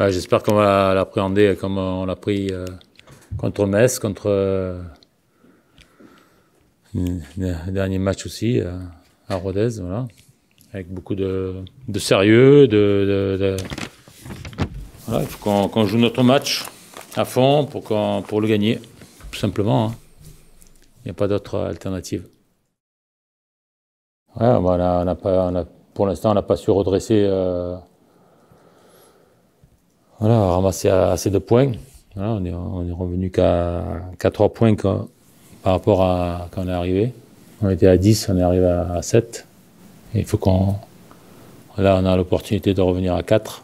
J'espère qu'on va l'appréhender comme on l'a pris contre Metz, contre le dernier match aussi à Rodez, voilà, avec beaucoup de sérieux. Voilà, il faut qu'on joue notre match à fond pour le gagner, tout simplement. Hein. Il n'y a pas d'autre alternative. Ouais, voilà, pour l'instant, on n'a pas su redresser. Voilà, ramasser assez de points. Voilà, on est revenu qu'à 3 points par rapport à quand on est arrivé. On était à 10, on est arrivé à 7. Et il faut Là, on a l'opportunité de revenir à 4.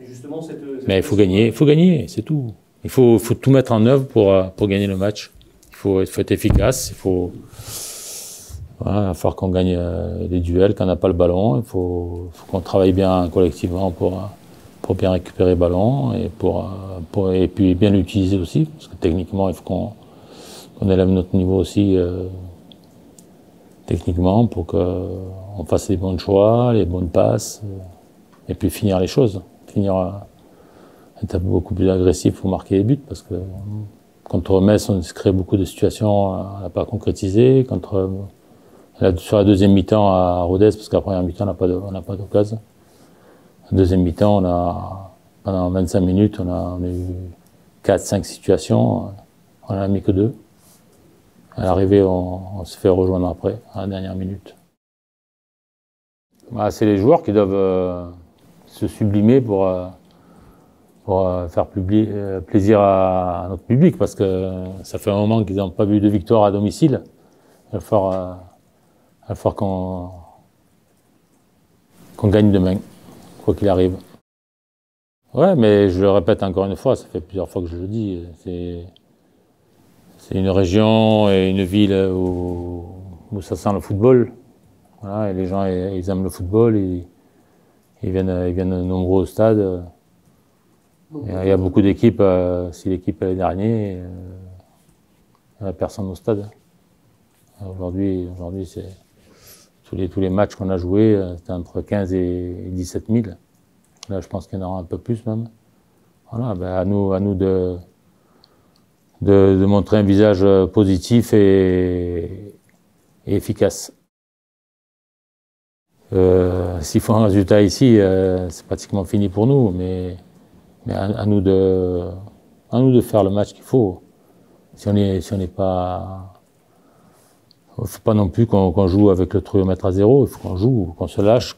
Et justement, mais il faut gagner, c'est tout. Il faut tout mettre en œuvre pour gagner le match. Il faut être efficace, voilà, il va falloir qu'on gagne les duels quand on n'a pas le ballon. Il faut qu'on travaille bien collectivement pour bien récupérer le ballon et puis bien l'utiliser aussi, parce que techniquement, il faut qu'on élève notre niveau aussi techniquement pour qu'on fasse les bons choix, les bonnes passes, et puis finir les choses. Être beaucoup plus agressif pour marquer les buts, parce que contre Metz, on se crée beaucoup de situations à n'a pas concrétisé. Sur la deuxième mi-temps à Rodez, parce qu'à la première mi-temps, on n'a pas d'occasion. La deuxième mi-temps, pendant 25 minutes, on a eu 4-5 situations, on n'en a mis que 2. À l'arrivée, on se fait rejoindre après, à la dernière minute. C'est les joueurs qui doivent se sublimer pour faire plaisir à notre public, parce que ça fait un moment qu'ils n'ont pas vu de victoire à domicile. Il va falloir qu'on gagne demain, quoi qu'il arrive. Ouais, mais je le répète encore une fois, ça fait plusieurs fois que je le dis, c'est une région et une ville où ça sent le football. Voilà, et les gens, ils aiment le football, ils viennent nombreux au stade. Il y a beaucoup d'équipes, si l'équipe est dernière, il n'y a personne au stade. Aujourd'hui, c'est tous les matchs qu'on a joués, c'était entre 15 et 17 000. Là, je pense qu'il y en aura un peu plus même. Voilà, à nous de montrer un visage positif et efficace. S'il faut un résultat ici, c'est pratiquement fini pour nous, mais à nous de faire le match qu'il faut. Si on n'est pas... Il ne faut pas non plus qu'on joue avec le thermomètre à 0, il faut qu'on joue, qu'on se lâche,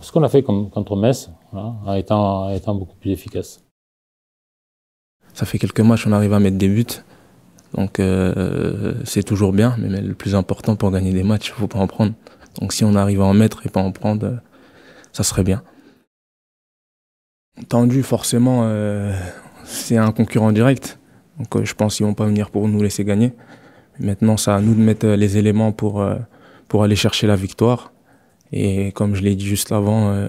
ce qu'on a fait contre Metz, voilà, en étant beaucoup plus efficace. Ça fait quelques matchs, on arrive à mettre des buts, donc c'est toujours bien, mais le plus important pour gagner des matchs, il ne faut pas en prendre. Donc si on arrive à en mettre et pas en prendre, ça serait bien. Tendu, forcément, c'est un concurrent direct, donc je pense qu'ils ne vont pas venir pour nous laisser gagner. Maintenant, c'est à nous de mettre les éléments pour aller chercher la victoire. Et comme je l'ai dit juste avant,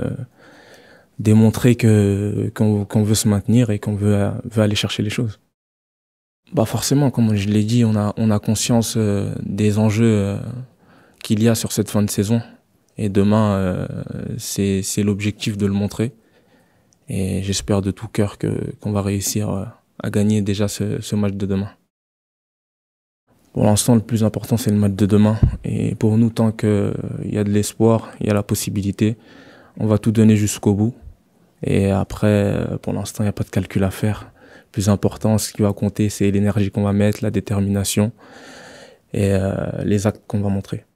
démontrer qu'on veut se maintenir et qu'on veut aller chercher les choses. Forcément, comme je l'ai dit, on a conscience des enjeux qu'il y a sur cette fin de saison. Et demain, c'est l'objectif de le montrer. Et j'espère de tout cœur qu'on va réussir à gagner déjà ce match de demain. Pour l'instant, le plus important, c'est le match de demain. Et pour nous, tant qu'il y a de l'espoir, il y a la possibilité, on va tout donner jusqu'au bout. Et après, pour l'instant, il n'y a pas de calcul à faire. Le plus important, ce qui va compter, c'est l'énergie qu'on va mettre, la détermination et les actes qu'on va montrer.